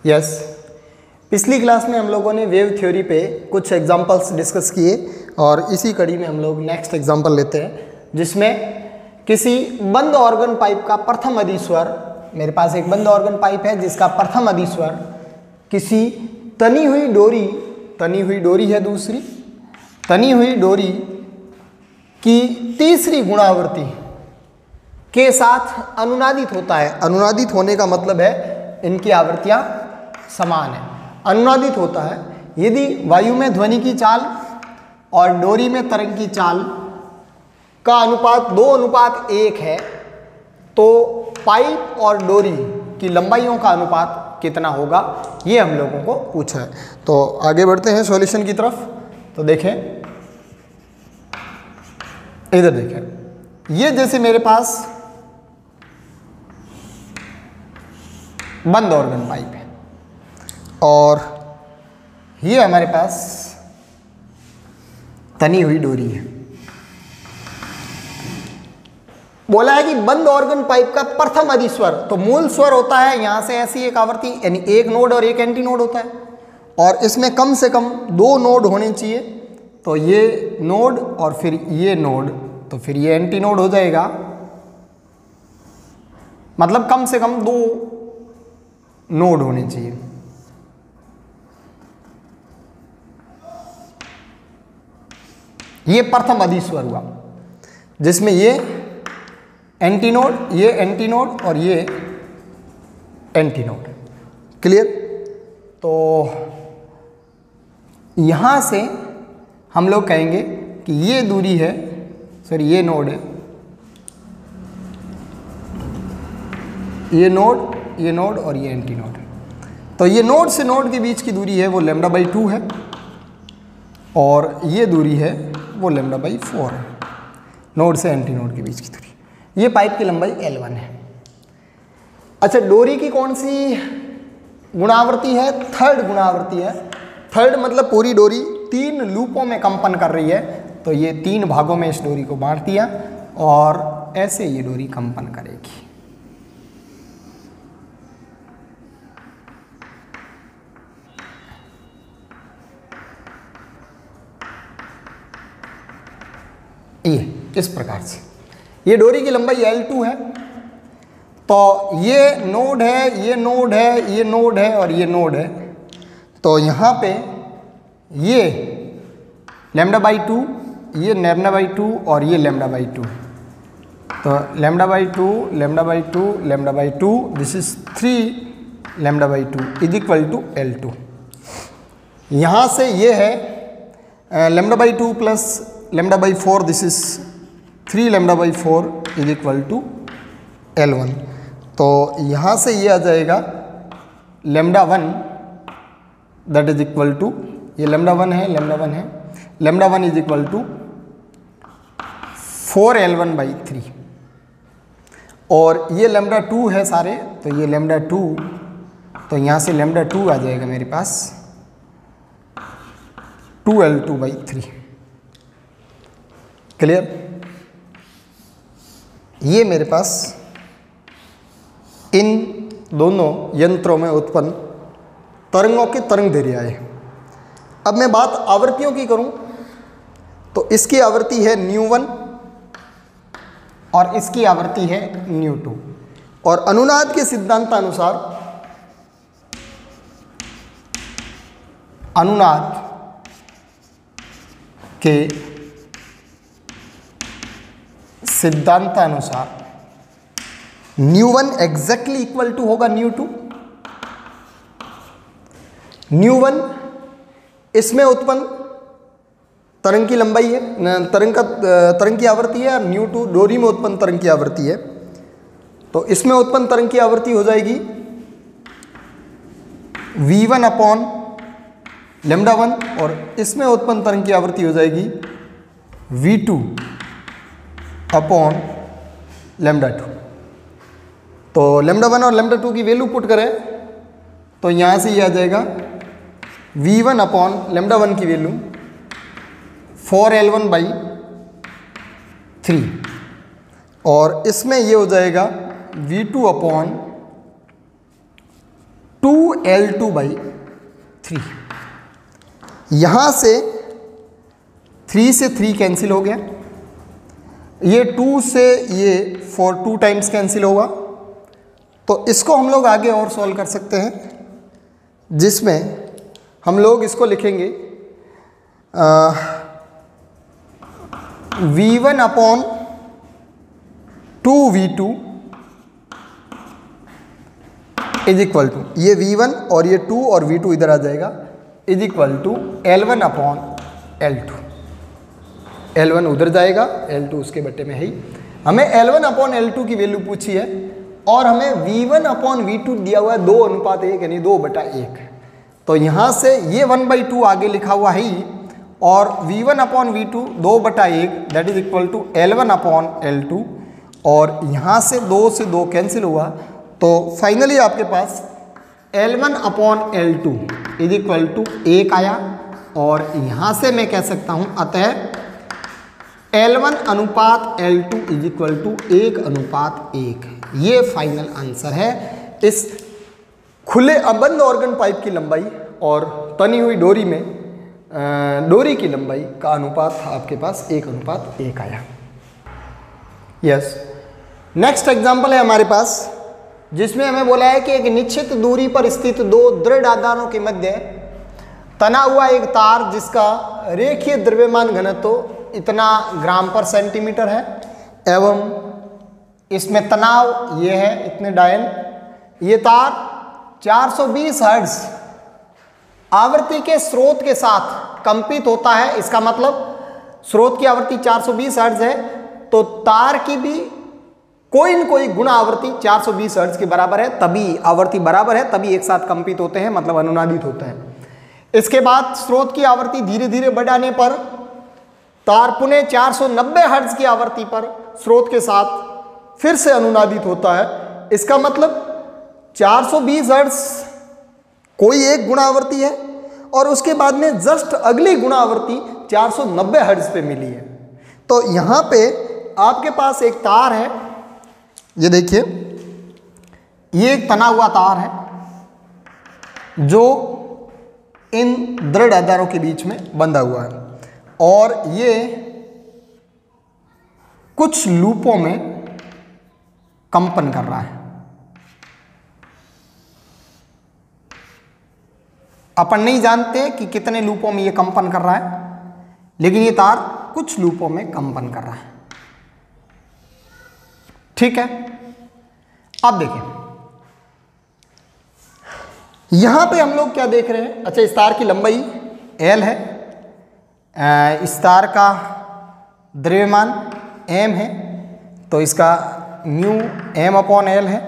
Yes, पिछली class में हम लोगों ने वेव थ्योरी पे कुछ एग्जांपल्स डिस्कस किए और इसी कड़ी में हम लोग नेक्स्ट एग्जांपल लेते हैं, जिसमें किसी बंद ऑर्गन पाइप का प्रथम अधिस्वर, मेरे पास एक बंद ऑर्गन पाइप है जिसका प्रथम अधिस्वर किसी तनी हुई डोरी है, दूसरी तनी हुई डोरी की तीसरी गुणावर्ती के साथ अनुनादित होता है। अनुनादित होने का मतलब है इनकी आवृत्तियां समान है। अनुनादित होता है यदि वायु में ध्वनि की चाल और डोरी में तरंग की चाल का अनुपात 2:1 है, तो पाइप और डोरी की लंबाइयों का अनुपात कितना होगा, ये हम लोगों को पूछा है। तो आगे बढ़ते हैं सॉल्यूशन की तरफ। तो देखें, इधर देखें, ये जैसे मेरे पास बंद ऑर्गन पाइप है और ये हमारे पास तनी हुई डोरी है। बोला है कि बंद ऑर्गन पाइप का प्रथम अधिस्वर, तो मूल स्वर होता है यहां से ऐसी एक आवृत्ति, यानी एक नोड और एक एंटी नोड होता है, और इसमें कम से कम 2 नोड होने चाहिए। तो ये नोड और फिर ये नोड, तो फिर ये एंटी नोड हो जाएगा, मतलब कम से कम 2 नोड होने चाहिए। ये प्रथम अधिस्वर हुआ, जिसमें ये एंटी नोड और ये एंटी नोड। क्लियर? तो यहां से हम लोग कहेंगे कि ये दूरी है, सॉरी ये नोड है, ये नोड और ये एंटी नोड। तो ये नोड से नोड के बीच की दूरी है वो λ/2 है, और ये दूरी है वो λ/4 है, नोड से एंटी नोड के बीच की दूरी। ये पाइप की लंबाई L1 है। अच्छा, डोरी की कौन सी गुणावर्ती है? थर्ड गुणावर्ती है। थर्ड मतलब पूरी डोरी 3 लूपों में कंपन कर रही है, तो ये 3 भागों में इस डोरी को बांट दिया और ऐसे ये डोरी कंपन करेगी। ये इस प्रकार से ये डोरी की लंबाई L2 है। तो ये नोड है, ये नोड है, ये नोड है और ये नोड है। तो यहाँ पे ये λ/2, ये λ/2 और ये λ/2। तो λ/2 this is 3 λ/2 is equal to L2। यहाँ से ये है λ/2 plus λ/4, this is 3 λ/4 is equal to L1। तो यहाँ से ये आ जाएगा λ1 दैट इज इक्वल टू, ये λ1 है, λ1 इज इक्वल टू 4L1/3, और ये λ2 है सारे, तो ये λ2, तो यहाँ से λ2 आ जाएगा मेरे पास 2L2/3। क्लियर? ये मेरे पास इन दोनों यंत्रों में उत्पन्न तरंगों की तरंग दैर्घ्य है। अब मैं बात आवृत्तियों की करूं, तो इसकी आवृत्ति है ν1 और इसकी आवृत्ति है ν2, और अनुनाद के सिद्धांतानुसार अनुनाद के सिद्धांतानुसार ν1 एग्जैक्टली इक्वल टू होगा ν2। ν1 इसमें उत्पन्न तरंग की लंबाई है, तरंग की आवृत्ति है, और ν2 डोरी में उत्पन्न तरंग की आवृत्ति है। तो इसमें उत्पन्न तरंग की आवृत्ति हो जाएगी v1/λ1, और इसमें उत्पन्न तरंग की आवृत्ति हो जाएगी v2/λ2। तो λ1 और λ2 की वैल्यू पुट करें तो यहाँ से ये आ जाएगा v1/λ1 की वैल्यू 4L1/3, और इसमें ये हो जाएगा v2 2L2/3। यहाँ से 3 से 3 कैंसिल हो गया, ये 2 से ये 4 2 टाइम्स कैंसिल होगा। तो इसको हम लोग आगे और सॉल्व कर सकते हैं, जिसमें हम लोग इसको लिखेंगे V1/2V2 इज इक्वल टू, ये V1 और ये 2 और V2 इधर आ जाएगा, is equal to L1/L2। L1 उधर जाएगा, L2 उसके बट्टे में है ही। हमें L1/L2 की वैल्यू पूछी है और हमें V1/V2 दिया हुआ है 2:1 यानी 2/1। तो यहाँ से ये 1/2 आगे लिखा हुआ है ही, और V1/V2 2/1 that is equal to L1/L2, और यहाँ से 2 से 2 कैंसिल हुआ। तो फाइनली आपके पास L1/L2 इज इक्वल टू 1 आया, और यहाँ से मैं कह सकता हूँ अतः L1/L2 इज इक्वल टू 1:1। ये फाइनल आंसर है इस खुले अबंद ऑर्गन पाइप की लंबाई और तनी हुई डोरी में डोरी की लंबाई का अनुपात आपके पास 1:1 आया। यस, नेक्स्ट एग्जांपल है हमारे पास, जिसमें हमें बोला है कि एक निश्चित दूरी पर स्थित 2 दृढ़ आधारों के मध्य तना हुआ एक तार जिसका रेखीय द्रव्यमान घनत्व इतना ग्राम पर सेंटीमीटर है, एवं इसमें तनाव ये है इतने डायन। ये तार 420 हर्ट्ज आवृत्ति के स्रोत के साथ कंपित होता है। इसका मतलब स्रोत की आवृत्ति 420 हर्ट्ज है, तो तार की भी कोई न कोई गुणा आवृत्ति 420 हर्ट्ज के बराबर है, तभी आवृत्ति बराबर है, तभी एक साथ कंपित होते हैं, मतलब अनुनादित होते हैं। इसके बाद स्रोत की आवृत्ति धीरे धीरे बढ़ाने पर तार पुनः 490 हर्ट्ज की आवृत्ति पर स्रोत के साथ फिर से अनुनादित होता है। इसका मतलब 420 हर्ट्ज कोई एक गुणा आवृत्ति है, और उसके बाद में जस्ट अगली गुणा आवृत्ति 490 हर्ट्ज पे मिली है। तो यहाँ पे आपके पास एक तार है, ये देखिए, ये एक तना हुआ तार है जो इन दृढ़ आधारों के बीच में बंधा हुआ है, और ये कुछ लूपों में कंपन कर रहा है। अपन नहीं जानते कि कितने लूपों में ये कंपन कर रहा है, लेकिन ये तार कुछ लूपों में कंपन कर रहा है। ठीक है, अब देखें यहां पे हम लोग क्या देख रहे हैं। अच्छा, इस तार की लंबाई L है, इस तार का द्रव्यमान m है, तो इसका म्यू m/L है,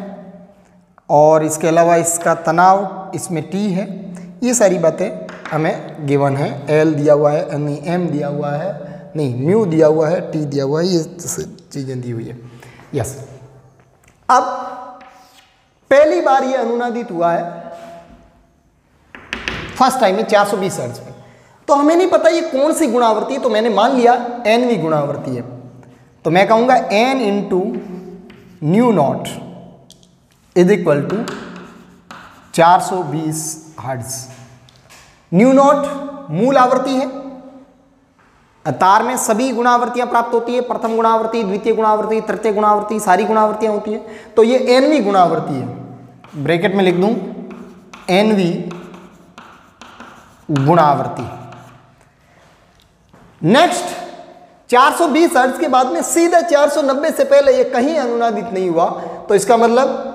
और इसके अलावा इसका तनाव इसमें T है। ये सारी बातें हमें गिवन है, L दिया हुआ है, नहीं m दिया हुआ है, नहीं म्यू दिया हुआ है, T दिया हुआ है, ये चीज़ें दी हुई है। यस, अब पहली बार ये अनुनादित हुआ है फर्स्ट टाइम में 420 हर्ट्ज पे, तो हमें नहीं पता ये कौन सी गुणावर्ती है, तो मैंने मान लिया nवीं गुणावर्ती है, तो मैं कहूँगा n into nu naught is equal to 420 hertz. Nu naught मूल आवृत्ति है, तार में सभी गुणावर्तियां प्राप्त होती है, प्रथम गुणावर्ती, द्वितीय गुणावर्ती, तृतीय गुणावर्ती, सारी गुणावर्तियां होती है, तो ये nवीं गुणावर्ती है। ब्रैकेट में लिख दूं nवीं गुणावर्ती। नेक्स्ट 420 हर्ट्ज के बाद में सीधा 490 से पहले ये कहीं अनुनादित नहीं हुआ, तो इसका मतलब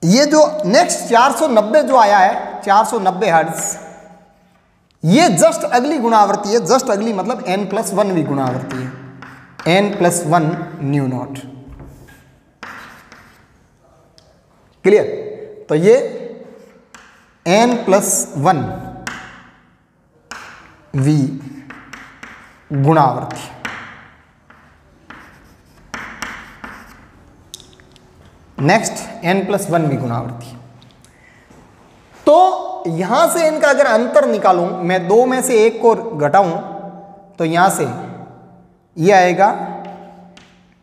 ये जो नेक्स्ट 490 जो आया है 490 हर्ट्ज, ये जस्ट अगली गुणावर्ती है। जस्ट अगली मतलब n+1वीं गुणावर्ती है, n+1 न्यू नॉट। क्लियर? तो ये n+1 वी गुणावर्ती। नेक्स्ट n+1 वी गुणावर्ती। तो यहां से इनका अगर अंतर निकालूं, मैं दो में से एक को घटाऊं, तो यहां से ये आएगा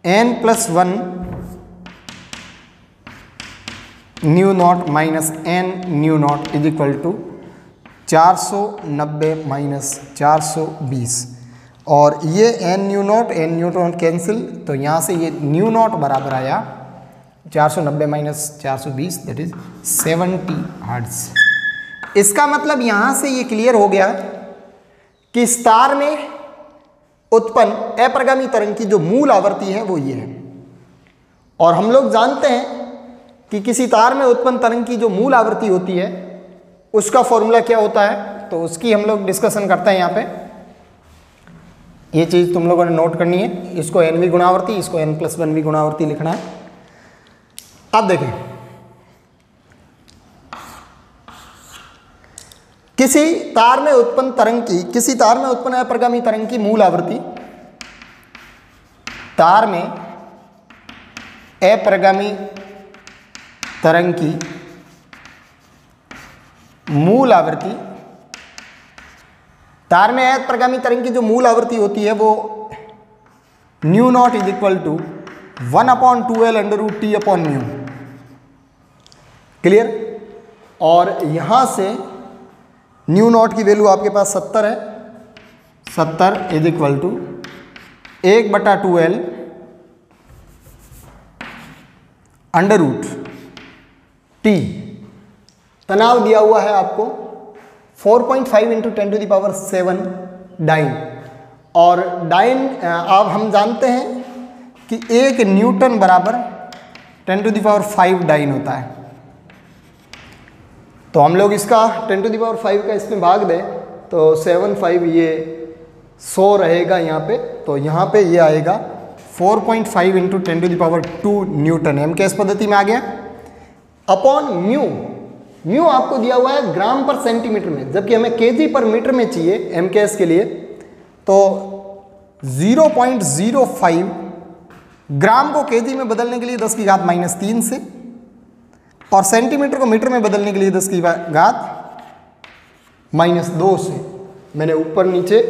n+1 nu naught minus n nu naught is equal to 490 minus 420, और ये एन न्यू नॉट कैंसिल, तो यहाँ से ये न्यू नॉट बराबर आया 490 माइनस 420 दैट इज 70 हर्ट्ज। इसका मतलब यहाँ से ये क्लियर हो गया कि इस तार में उत्पन्न अप्रगामी तरंग की जो मूल आवृत्ति है वो ये है। और हम लोग जानते हैं कि किसी तार में उत्पन्न तरंग की जो मूल आवृत्ति होती है उसका फॉर्मूला क्या होता है, तो उसकी हम लोग डिस्कशन करते हैं यहाँ पे। ये चीज़ तुम लोगों ने नोट करनी है, इसको एनवी गुणावर्ती, इसको n+1v गुणावर्ती लिखना है। अब देखें, किसी तार में उत्पन्न अप्रगामी तरंग की मूल आवृत्ति, तार में अप्रगामी तरंग की मूल आवृत्ति, तार में अप्रगामी तरंग की जो मूल आवृत्ति होती है वो nu naught is equal to 1/2L√T/μ। Clear. और यहां से न्यू नॉट की वैल्यू आपके पास 70 है, 70 is equal to 1/2L √T। तनाव दिया हुआ है आपको 4.5 × 10⁻7 डाइन, और डाइन अब हम जानते हैं कि 1 न्यूटन बराबर 10⁵ डाइन होता है। तो हम लोग इसका 10⁵ का इसमें भाग दें तो 7×5 ये 100 रहेगा यहाँ पे, तो यहाँ पे ये आएगा 4.5 × 10⁻2 न्यूटन, एमकेएस पद्धति में आ गया, अपॉन म्यू आपको दिया हुआ है ग्राम पर सेंटीमीटर में, जबकि हमें केजी पर मीटर में चाहिए एमकेएस के लिए। तो 0.05 ग्राम को केजी में बदलने के लिए 10⁻³ से, और सेंटीमीटर को मीटर में बदलने के लिए 10⁻² से। मैंने ऊपर नीचे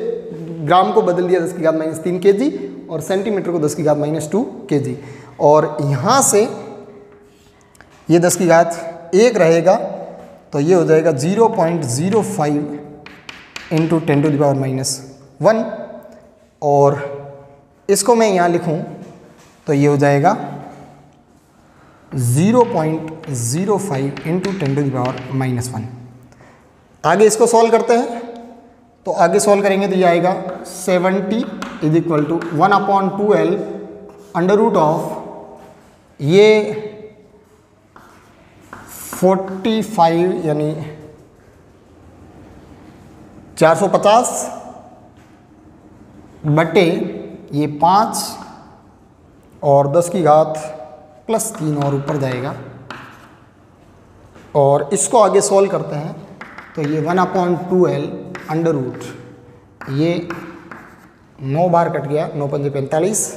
ग्राम को बदल दिया 10⁻³ केजी और सेंटीमीटर को 10⁻² केजी, और यहाँ से ये 10⁻1 रहेगा, तो ये हो जाएगा 0.05 × 10⁻⁻1, और इसको मैं यहाँ लिखूँ तो ये हो जाएगा 0.05 × 10⁻⁻1। आगे इसको सॉल्व करते हैं, तो आगे सॉल्व करेंगे तो ये आएगा 70 इज इक्वल टू 1/2L √ ये 45 यानी 450 बटे ये 5 और 10⁻3 और ऊपर जाएगा, और इसको आगे सॉल्व करते हैं तो ये 1/2L √ ये 9 बार कट गया, 9×5 = 45,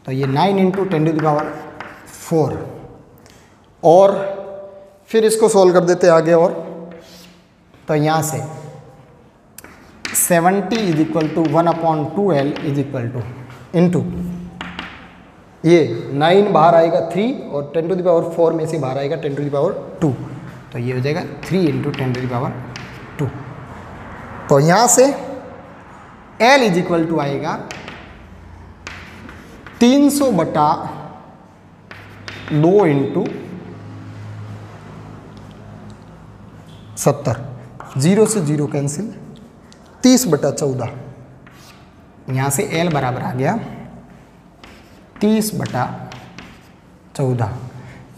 तो ये 9 × 10⁴, और फिर इसको सॉल्व कर देते आगे, और तो यहाँ से 70 is equal to 1/2L is equal to into ये 9 बाहर आएगा 3 और 10⁴ में से बाहर आएगा 10⁻², तो ये हो जाएगा 3 × 10⁻²। तो यहाँ से L इज इक्वल टू आएगा 300/2 × 70, 0 से 0 कैंसिल, 30/14, यहाँ से L बराबर आ गया 30/14,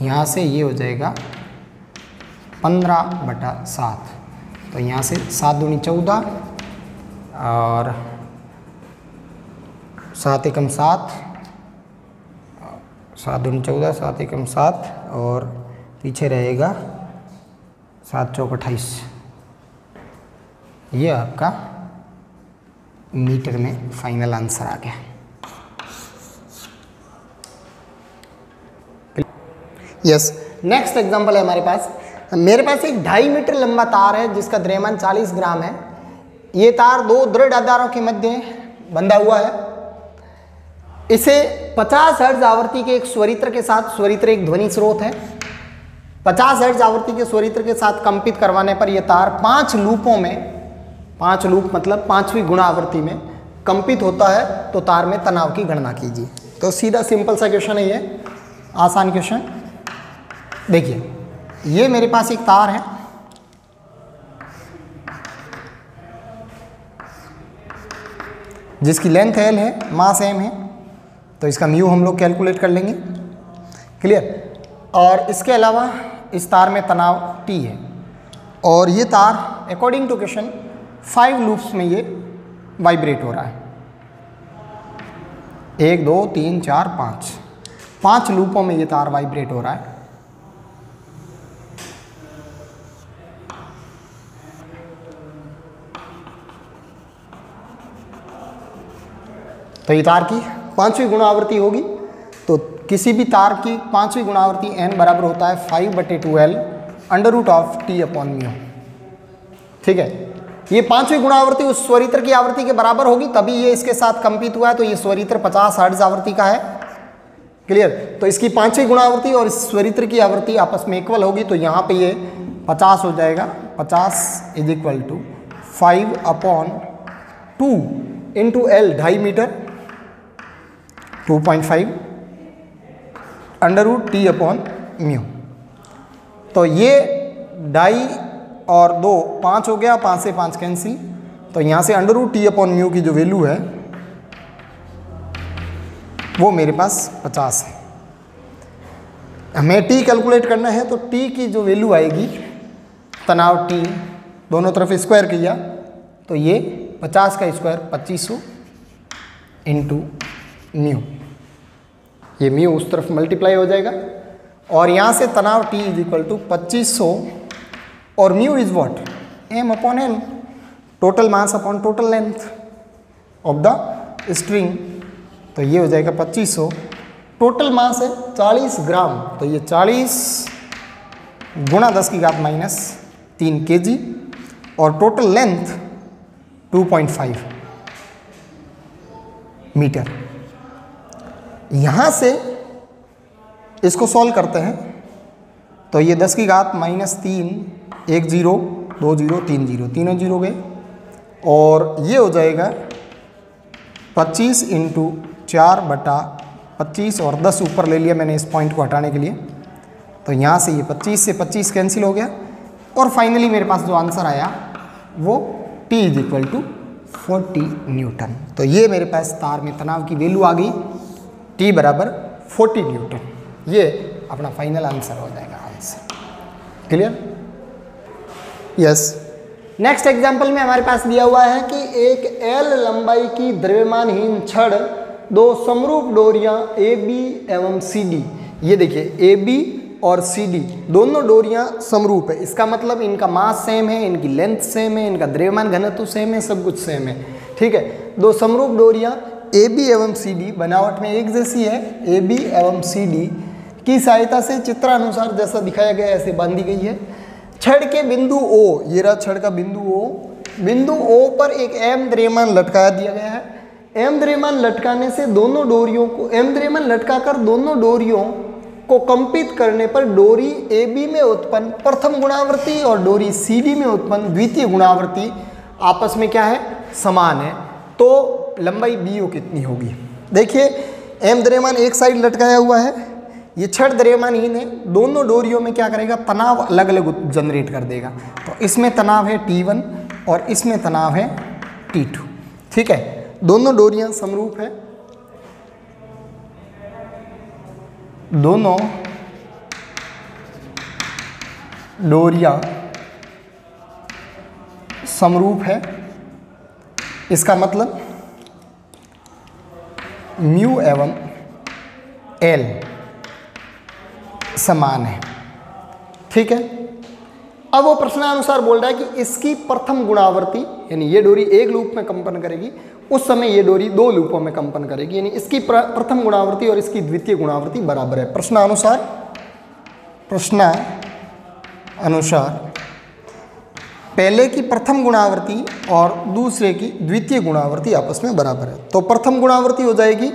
यहाँ से ये हो जाएगा 15/7, तो यहाँ से 7 दूनी 14 और 7 एकम 7, 7 दूनी 14, 7 एकम 7 और पीछे रहेगा 7 चौक 28। ये आपका मीटर में फाइनल आंसर आ गया। यस, नेक्स्ट एग्जांपल है हमारे पास। मेरे पास एक 2.5 मीटर लंबा तार है जिसका द्रव्यमान 40 ग्राम है। ये तार दो दृढ़ आधारों के मध्य बंधा हुआ है। इसे 50 हर्ट्ज आवृत्ति के एक स्वरित्र के साथ, स्वरित्र एक ध्वनि स्रोत है, 50 हर्ट्ज आवृत्ति के स्वरित्र के साथ कंपित करवाने पर यह तार 5 लूपों में, 5 लूप मतलब 5वीं गुणा आवृत्ति में कंपित होता है, तो तार में तनाव की गणना कीजिए। तो सीधा सिंपल सा क्वेश्चन है ये, आसान क्वेश्चन। देखिए ये मेरे पास एक तार है, जिसकी लेंथ L है, मास M है, तो इसका म्यू हम लोग कैलकुलेट कर लेंगे। क्लियर। और इसके अलावा इस तार में तनाव T है, और ये तार अकॉर्डिंग टू क्वेश्चन 5 लूप्स में ये वाइब्रेट हो रहा है। 1 2 3 4 5 लूपों में ये तार वाइब्रेट हो रहा है। तो ये तार की 5वीं गुणावृत्ति होगी, तो किसी भी तार की 5वीं गुणावृत्ति n बराबर होता है 5/2L √T/μ। ठीक है, ये 5वीं गुणावृत्ति उस स्वरित्र की आवृत्ति के बराबर होगी, तभी ये इसके साथ कंपित हुआ है। तो ये स्वरित्र 50 हर्ट्ज आवृत्ति का है। क्लियर। तो इसकी 5वीं गुणावृत्ति और इस स्वरित्र की आवृत्ति आपस में इक्वल होगी, तो यहाँ पे ये 50 हो जाएगा। 50 = 5/2 × L 2.5 मीटर 2.5 √T/μ। तो ये 2.5 और 2 5 हो गया, 5 से 5 कैंसिल, तो यहाँ से √T/μ की जो वैल्यू है वो मेरे पास 50 है। हमें T कैलकुलेट करना है, तो T की जो वैल्यू आएगी, तनाव T दोनों तरफ स्क्वायर किया, तो ये 50 का स्क्वायर 2500 × μ। ये म्यू उस तरफ मल्टीप्लाई हो जाएगा, और यहाँ से तनाव T = 2500 और mu is what, M/N, total mass upon total length of the string. तो ये हो जाएगा 2500, टोटल मास है 40 ग्राम, तो ये 40 × 10⁻³ kg, और टोटल लेंथ 2.5 मीटर। यहाँ से इसको सॉल्व करते हैं, तो ये 10⁻³ 3 1 0 2 0 3 0 तीनों 0 गए, और ये हो जाएगा 25 × 4/25, और 10 ऊपर ले लिया मैंने इस पॉइंट को हटाने के लिए, तो यहाँ से ये 25 से 25 कैंसिल हो गया, और फाइनली मेरे पास जो आंसर आया वो T = 40 न्यूटन। तो ये मेरे पास तार में तनाव की वैल्यू आ गई, T = 40 न्यूटन। ये अपना फाइनल आंसर हो जाएगा answer. Clear. Yes. Next example में हमारे पास दिया हुआ है कि एक L लंबाई की द्रव्यमानहीन छड़ 2 समरूप डोरियां AB एवं CD, ये देखिए AB और CD दोनों डोरियां समरूप है। इसका मतलब इनका मास सेम है, इनकी लेंथ सेम है, इनका द्रव्यमान घनत्व सेम है, सब कुछ सेम है। ठीक है, 2 समरूप डोरियां AB एवं CD बनावट में एक जैसी है। AB एवं CD की सहायता से चित्रानुसार जैसा दिखाया गया ऐसे बांधी गई है। छड़ के बिंदु O, ये रहा छड़ का बिंदु O, बिंदु O पर एक M द्रव्यमान लटका दिया गया है। M द्रव्यमान लटकाने से दोनों डोरियों को, M द्रव्यमान लटकाकर दोनों डोरियों को कंपित करने पर डोरी AB में उत्पन्न प्रथम गुणावृत्ति और डोरी CD में उत्पन्न द्वितीय गुणावृत्ति आपस में क्या है, समान है। तो लंबाई BO कितनी होगी। देखिए M द्रव्यमान एक साइड लटकाया हुआ है, ये छड़ द्रव्यमानहीन है, दोनों डोरियों में क्या करेगा, तनाव अलग अलग जनरेट कर देगा। तो इसमें तनाव है T1 और इसमें तनाव है T2। ठीक है, दोनों डोरियां समरूप है, दोनों डोरियां समरूप है। इसका मतलब म्यू एवं L समान है। ठीक है, अब वो प्रश्नानुसार बोल रहा है कि इसकी प्रथम गुणावृत्ति, यानी ये डोरी एक लूप में कंपन करेगी, उस समय ये डोरी 2 लूपों में कंपन करेगी, यानी इसकी प्रथम गुणावृत्ति और इसकी द्वितीय गुणावृत्ति बराबर है। प्रश्नानुसार पहले की प्रथम गुणावृत्ति और दूसरे की द्वितीय गुणावृत्ति आपस में बराबर है। तो प्रथम गुणावृत्ति हो जाएगी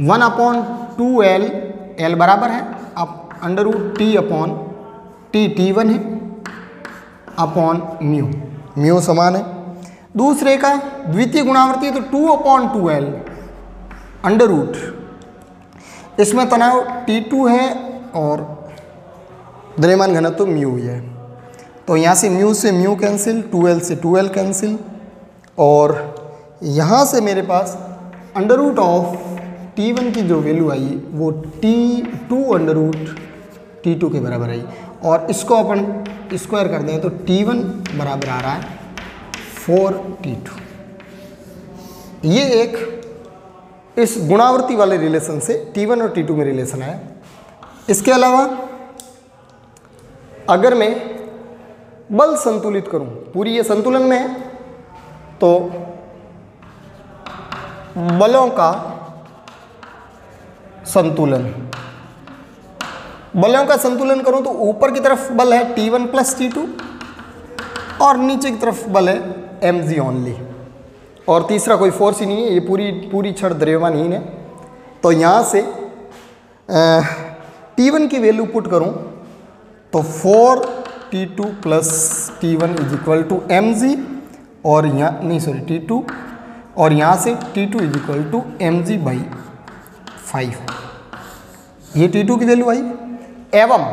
1/2L, L बराबर है, अब √T अपॉन T T1 है अपॉन म्यू, म्यू समान है। दूसरे का द्वितीय गुणावर्ती है तो 2/2L √, इसमें तनाव T2 है और द्रव्यमान घनत्व म्यू है, तो यहाँ से म्यू कैंसिल, 2L से 2L कैंसिल, और यहाँ से मेरे पास √T1 की जो वैल्यू आई वो T2 के बराबर आई, और इसको अपन स्क्वायर कर दें तो T1 बराबर आ रहा है 4T2। ये एक इस गुणावर्ती वाले रिलेशन से T1 और T2 में रिलेशन है। इसके अलावा अगर मैं बल संतुलित करूं, पूरी ये संतुलन में है, तो बलों का संतुलन करूं तो ऊपर की तरफ बल है T1 + T2 और नीचे की तरफ बल है mg ओनली, और तीसरा कोई फोर्स ही नहीं है, ये पूरी छड़ द्रव्यमानहीन है। तो यहाँ से T1 की वैल्यू पुट करूं तो 4T2 + T1 = mg, और यहाँ नहीं सॉरी T2, और यहाँ से T2 = mg/5, ये T2 की वैल्यू आई। एवं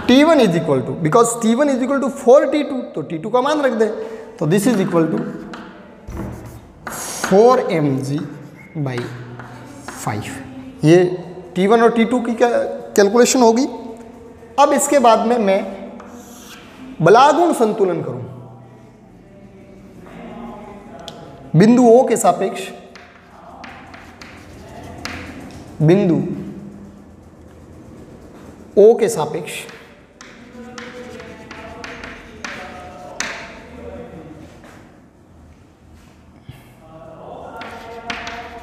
T1 बिकॉज T1 = 4T2, तो T2 का मान रख दे, तो this is equal to 4mg/5, ये T1 और T2 की कैलकुलेशन होगी। अब इसके बाद में मैं बलागुण संतुलन करूं बिंदु O के सापेक्ष, बिंदु O के सापेक्ष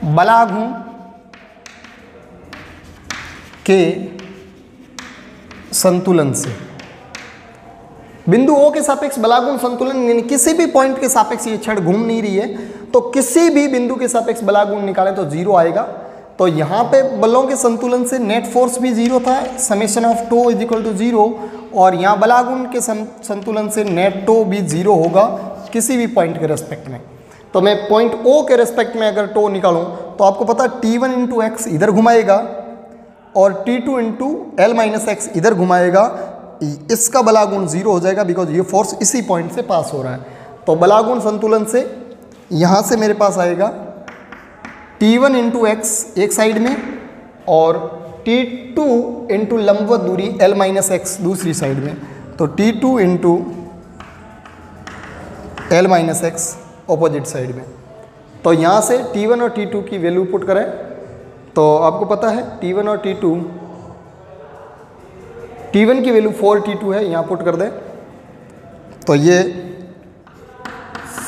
बलागुण के संतुलन से, बिंदु O के सापेक्ष बलागुण संतुलन, यानी किसी भी पॉइंट के सापेक्ष ये छड़ घूम नहीं रही है, तो किसी भी बिंदु के सापेक्ष बलागुण निकालें तो 0 आएगा। तो यहाँ पे बलों के संतुलन से नेट फोर्स भी 0 था, समेशन ऑफ टो = 0, और यहाँ बलागुण के संतुलन से नेट टो भी 0 होगा किसी भी पॉइंट के रेस्पेक्ट में। तो मैं पॉइंट O के रेस्पेक्ट में अगर टो निकालूं तो आपको पता है T1 × x इधर घुमाएगा और T2 × L - x इधर घुमाएगा, इसका बलागुण 0 हो जाएगा बिकॉज ये फोर्स इसी पॉइंट से पास हो रहा है। तो बलागुण संतुलन से यहाँ से मेरे पास आएगा T1 × x एक साइड में और T2 × लंबवत दूरी L - x दूसरी साइड में, तो T2 × L - x opposite side में। तो यहाँ से T1 और T2 की वैल्यू पुट करें तो आपको पता है T1 और T1 की वैल्यू 4T2 है, यहाँ पुट कर दें तो ये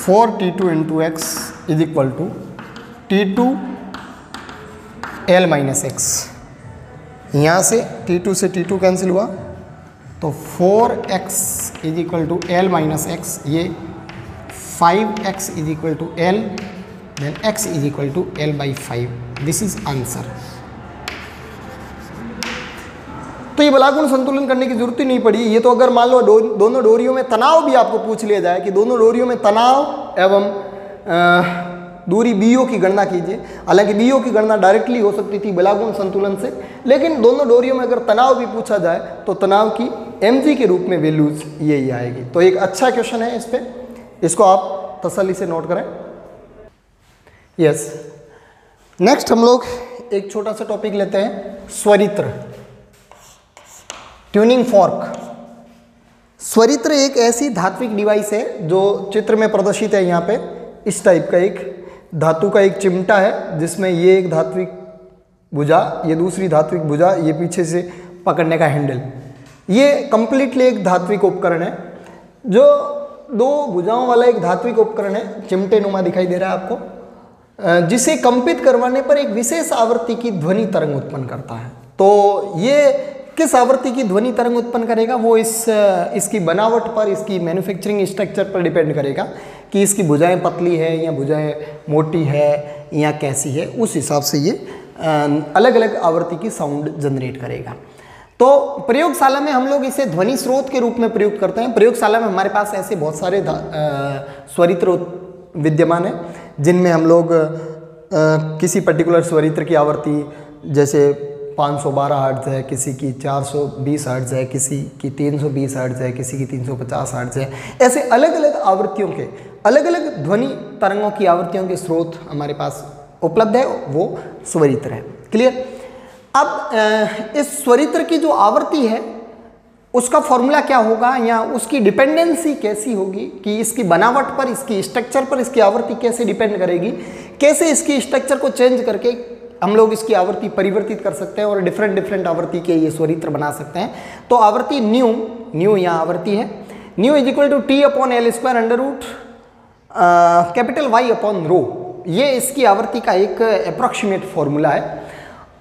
4T2 × x = T2 L - x, यहाँ से T2 से T2 कैंसिल हुआ तो 4x = L - x, ये 5x = L, then x = L/5, this is answer. तो ये बलागुण संतुलन करने की जरूरत ही नहीं पड़ी। ये तो अगर मान लो दोनों डोरियों में तनाव भी आपको पूछ लिया जाए कि दोनों डोरियों में तनाव एवं दूरी BO की गणना कीजिए, हालांकि BO की गणना डायरेक्टली हो सकती थी बलागुण संतुलन से, लेकिन दोनों डोरियों में अगर तनाव भी पूछा जाए तो तनाव की mg के रूप में वैल्यूज यही आएगी। तो एक अच्छा क्वेश्चन है इस पे, इसको आप तसल्ली से नोट करें। यस, नेक्स्ट हम लोग एक छोटा सा टॉपिक लेते हैं, स्वरित्र, ट्यूनिंग फॉर्क। स्वरित्र एक ऐसी धात्विक डिवाइस है जो चित्र में प्रदर्शित है। यहाँ पे इस टाइप का एक धातु का एक चिमटा है जिसमें ये एक धात्विक भुजा, ये दूसरी धात्विक भुजा, ये पीछे से पकड़ने का हैंडल। ये कंप्लीटली एक धात्विक उपकरण है जो दो भुजाओं वाला एक धात्विक उपकरण है, चिमटे नुमा दिखाई दे रहा है आपको, जिसे कंपित करवाने पर एक विशेष आवृत्ति की ध्वनि तरंग उत्पन्न करता है। तो ये किस आवृत्ति की ध्वनि तरंग उत्पन्न करेगा वो इसकी बनावट पर, इसकी मैन्युफैक्चरिंग स्ट्रक्चर पर डिपेंड करेगा कि इसकी भुजाएं पतली है या भुजाएं मोटी है या कैसी है, उस हिसाब से ये अलग अलग आवृत्ति की साउंड जनरेट करेगा। तो प्रयोगशाला में हम लोग इसे ध्वनि स्रोत के रूप में प्रयोग करते हैं। प्रयोगशाला में हमारे पास ऐसे बहुत सारे स्वरित्र विद्यमान हैं, जिनमें हम लोग किसी पर्टिकुलर स्वरित्र की आवृत्ति जैसे 512 हर्ट्ज है, किसी की 420 हर्ट्ज है, किसी की 320 हर्ट्ज है, किसी की 350 हर्ट्ज है, ऐसे अलग अलग आवृत्तियों के अलग अलग ध्वनि तरंगों की आवृत्तियों के स्रोत हमारे पास उपलब्ध है, वो स्वरित्र है। क्लियर। अब इस स्वरित्र की जो आवृत्ति है उसका फॉर्मूला क्या होगा या उसकी डिपेंडेंसी कैसी होगी कि इसकी बनावट पर, इसकी स्ट्रक्चर पर इसकी आवृत्ति कैसे डिपेंड करेगी, कैसे इसकी स्ट्रक्चर को चेंज करके हम लोग इसकी आवृत्ति परिवर्तित कर सकते हैं और डिफरेंट आवृत्ति के ये स्वरित्र बना सकते हैं। तो आवृत्ति न्यू यहाँ आवृत्ति है, nu is equal to T upon L square under root capital Y upon rho, ये इसकी आवृत्ति का एक अप्रॉक्सीमेट फॉर्मूला है।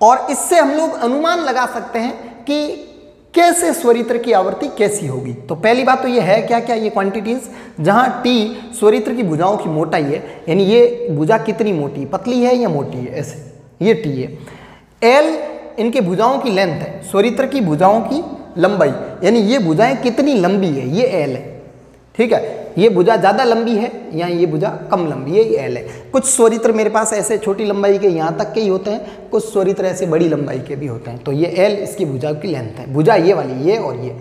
और इससे हम लोग अनुमान लगा सकते हैं कि कैसे स्वरित्र की आवृत्ति कैसी होगी। तो पहली बात तो ये है क्या क्या ये क्वांटिटीज, जहां टी स्वरित्र की भुजाओं की मोटाई है, यानी ये भुजा कितनी मोटी, पतली है या मोटी है, ऐसे ये टी है। एल इनके भुजाओं की लेंथ है, स्वरित्र की भुजाओं की लंबाई, यानी ये भुजाएं कितनी लंबी है, ये एल है। ठीक है, ये भुजा ज़्यादा लंबी है या ये भुजा कम लंबी है, ये एल है। कुछ स्वरित्र मेरे पास ऐसे छोटी लंबाई के यहाँ तक के ही होते हैं, कुछ स्वरित्र ऐसे बड़ी लंबाई के भी होते हैं। तो ये एल इसकी भुजा की लेंथ है, भुजा ये वाली, ये और ये।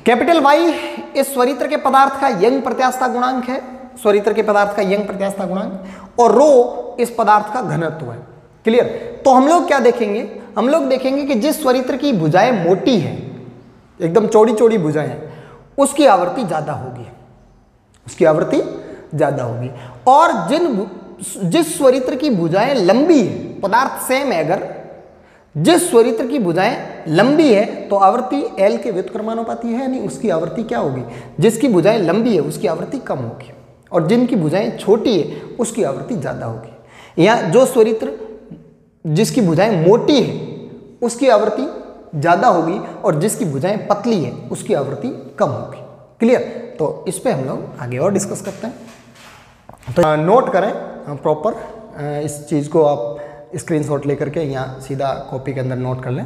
कैपिटल वाई इस स्वरित्र के पदार्थ का यंग प्रत्यास्थता गुणांक है, स्वरित्र के पदार्थ का यंग प्रत्यास्थता गुणांक, और रो इस पदार्थ का घनत्व है। क्लियर। तो हम लोग क्या देखेंगे, हम लोग देखेंगे कि जिस स्वरित्र की भुजाएं मोटी है, एकदम चौड़ी चौड़ी भुजाएं हैं, उसकी आवृत्ति ज़्यादा होगी, उसकी आवृत्ति ज़्यादा होगी। और जिस स्वरित्र की भुजाएं लंबी है, पदार्थ सेम है, अगर जिस स्वरित्र की भुजाएं लंबी है तो आवृत्ति एल के व्युत्क्रमानुपाती है, यानी उसकी आवृत्ति क्या होगी, जिसकी भुजाएं लंबी है उसकी आवृत्ति कम होगी, और जिनकी भुजाएं छोटी है उसकी आवृत्ति ज़्यादा होगी। या जो स्वरित्र जिसकी भुजाएं मोटी है उसकी आवृत्ति ज़्यादा होगी, और जिसकी भुजाएं पतली है उसकी आवृत्ति कम होगी। क्लियर। तो इस पे हम लोग आगे और डिस्कस करते हैं। तो नोट करें प्रॉपर, इस चीज़ को आप स्क्रीनशॉट लेकर के यहाँ सीधा कॉपी के अंदर नोट कर लें।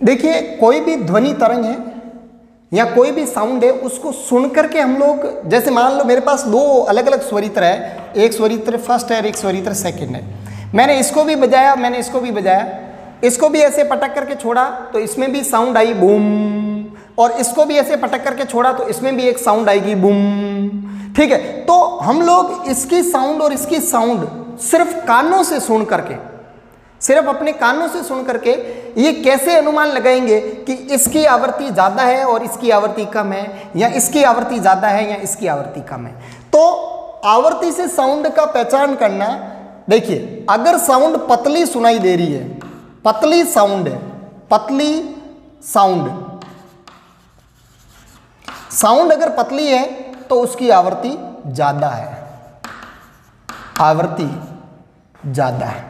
देखिए, कोई भी ध्वनि तरंग है या कोई भी साउंड है, उसको सुन करके हम लोग, जैसे मान लो मेरे पास दो अलग अलग स्वरित्र है, एक स्वरित्र फर्स्ट है और एक स्वरित्र सेकंड है, मैंने इसको भी बजाया, मैंने इसको भी बजाया, इसको भी ऐसे पटक करके छोड़ा तो इसमें भी साउंड आई बूम, और इसको भी ऐसे पटक करके छोड़ा तो इसमें भी एक साउंड आएगी बूम। ठीक है, तो हम लोग इसकी साउंड और इसकी साउंड सिर्फ कानों से सुन करके, सिर्फ अपने कानों से सुन करके ये कैसे अनुमान लगाएंगे कि इसकी आवृत्ति ज़्यादा है और इसकी आवृत्ति कम है, या इसकी आवृत्ति ज़्यादा है या इसकी आवृत्ति कम है। तो आवृत्ति से साउंड का पहचान करना, देखिए अगर साउंड पतली सुनाई दे रही है, पतली साउंड है, पतली साउंड, साउंड अगर पतली है तो उसकी आवृत्ति ज़्यादा है, आवृत्ति ज़्यादा है।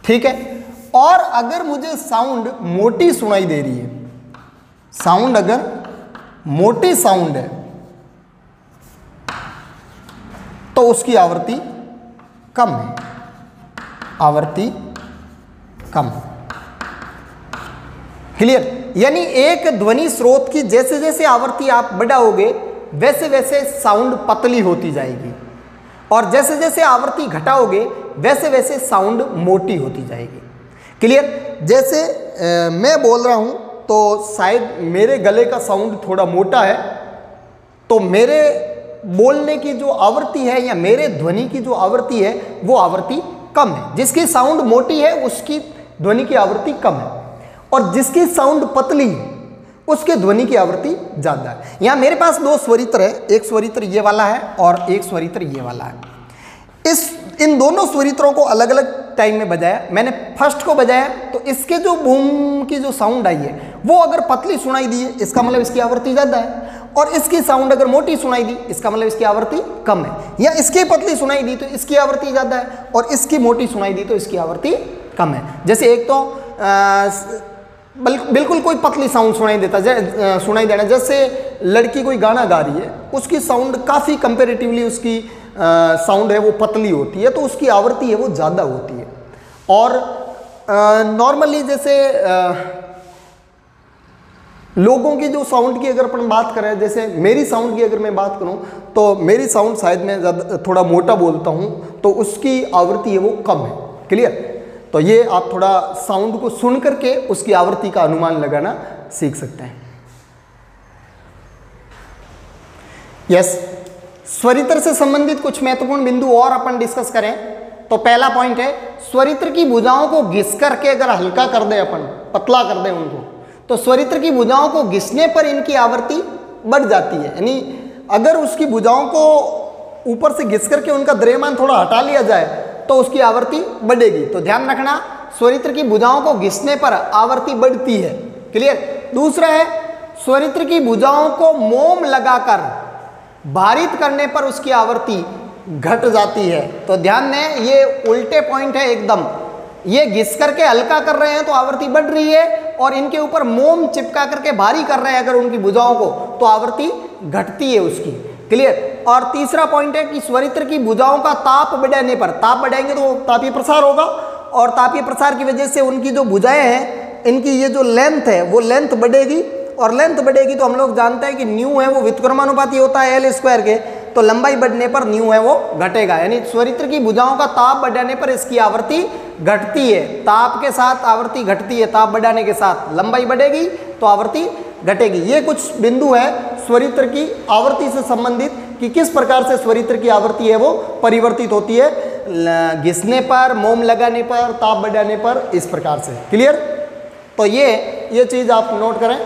ठीक है। और अगर मुझे साउंड मोटी सुनाई दे रही है, साउंड अगर मोटी साउंड है तो उसकी आवृत्ति कम है, आवृत्ति कम। क्लियर। यानी एक ध्वनि स्रोत की जैसे जैसे आवृत्ति आप बढ़ाओगे वैसे वैसे साउंड पतली होती जाएगी, और जैसे जैसे आवृत्ति घटाओगे वैसे वैसे साउंड मोटी होती जाएगी। क्लियर। जैसे मैं बोल रहा हूं तो शायद मेरे गले का साउंड थोड़ा मोटा है, तो मेरे बोलने की जो आवृत्ति है या मेरे ध्वनि की जो आवृत्ति है वो आवृत्ति कम है। जिसकी साउंड मोटी है उसकी ध्वनि की आवृत्ति कम है, और जिसकी साउंड पतली है उसके ध्वनि की आवृत्ति ज़्यादा है। यहाँ मेरे पास दो स्वरित्र है, एक स्वरित्र ये वाला है और एक स्वरित्र ये वाला है। इन दोनों स्वरित्रों को अलग अलग टाइम में बजाया। मैंने फर्स्ट को बजाया तो इसके जो बूम की जो साउंड आई है वो अगर पतली सुनाई दी है इसका मतलब इसकी आवृत्ति ज़्यादा है, और इसकी साउंड अगर मोटी सुनाई दी इसका मतलब इसकी आवृत्ति कम है, या इसकी पतली सुनाई दी तो इसकी आवृत्ति ज़्यादा है और इसकी मोटी सुनाई दी तो इसकी आवृत्ति कम है। जैसे एक तो बिल्कुल कोई पतली साउंड सुनाई देना, जैसे लड़की कोई गाना गा रही है, उसकी साउंड काफ़ी कंपेरेटिवली उसकी साउंड है वो पतली होती है, तो उसकी आवृत्ति है वो ज़्यादा होती है। और नॉर्मली जैसे लोगों की जो साउंड की अगर अपन बात करें, जैसे मेरी साउंड की अगर मैं बात करूं तो मेरी साउंड शायद मैं ज़्यादा थोड़ा मोटा बोलता हूं तो उसकी आवृत्ति है वो कम है। क्लियर? तो ये आप थोड़ा साउंड को सुन करके उसकी आवृत्ति का अनुमान लगाना सीख सकते हैं। यस, स्वरित्र से संबंधित कुछ महत्वपूर्ण बिंदु और अपन डिस्कस करें तो पहला पॉइंट है, स्वरित्र की भुजाओं को घिस करके अगर हल्का कर दे, अपन पतला कर दे उनको, तो स्वरित्र की भुजाओं को घिसने पर इनकी आवृत्ति बढ़ जाती है। यानी अगर उसकी भुजाओं को ऊपर से घिस करके उनका द्रव्यमान थोड़ा हटा लिया जाए तो उसकी आवृत्ति बढ़ेगी। तो ध्यान रखना, स्वरित्र की भुजाओं को घिसने पर आवृत्ति बढ़ती है। क्लियर? दूसरा है, स्वरित्र की भुजाओं को मोम लगाकर भारित करने पर उसकी आवृत्ति घट जाती है। तो ध्यान दें, ये उल्टे पॉइंट है एकदम। ये घिस करके हल्का कर रहे हैं तो आवृत्ति बढ़ रही है, और इनके ऊपर मोम चिपका करके भारी कर रहे हैं अगर उनकी भुजाओं को, तो आवृत्ति घटती है उसकी। क्लियर? और तीसरा पॉइंट है कि स्वरित्र की भुजाओं का ताप बढ़ाने पर, ताप बढ़ाएंगे तो तापीय प्रसार होगा, और तापीय प्रसार की वजह से उनकी जो भुजाएं हैं, इनकी ये जो लेंथ है वो लेंथ बढ़ेगी, और लेंथ बढ़ेगी तो हम लोग जानते हैं कि न्यू है वो व्युत्क्रमानुपाती होता है एल स्क्वायर के, तो लंबाई बढ़ने पर न्यू है वो घटेगा। यानी स्वरित्र की भुजाओं का ताप बढ़ाने पर इसकी आवृत्ति घटती है। ताप के साथ आवृत्ति घटती है, ताप बढ़ाने के साथ लंबाई बढ़ेगी तो आवृत्ति घटेगी। ये कुछ बिंदु है स्वरित्र की आवृत्ति से संबंधित कि किस प्रकार से स्वरित्र की आवृत्ति है वो परिवर्तित होती है, घिसने पर, मोम लगाने पर, ताप बढ़ाने पर, इस प्रकार से। क्लियर? तो ये चीज़ आप नोट करें।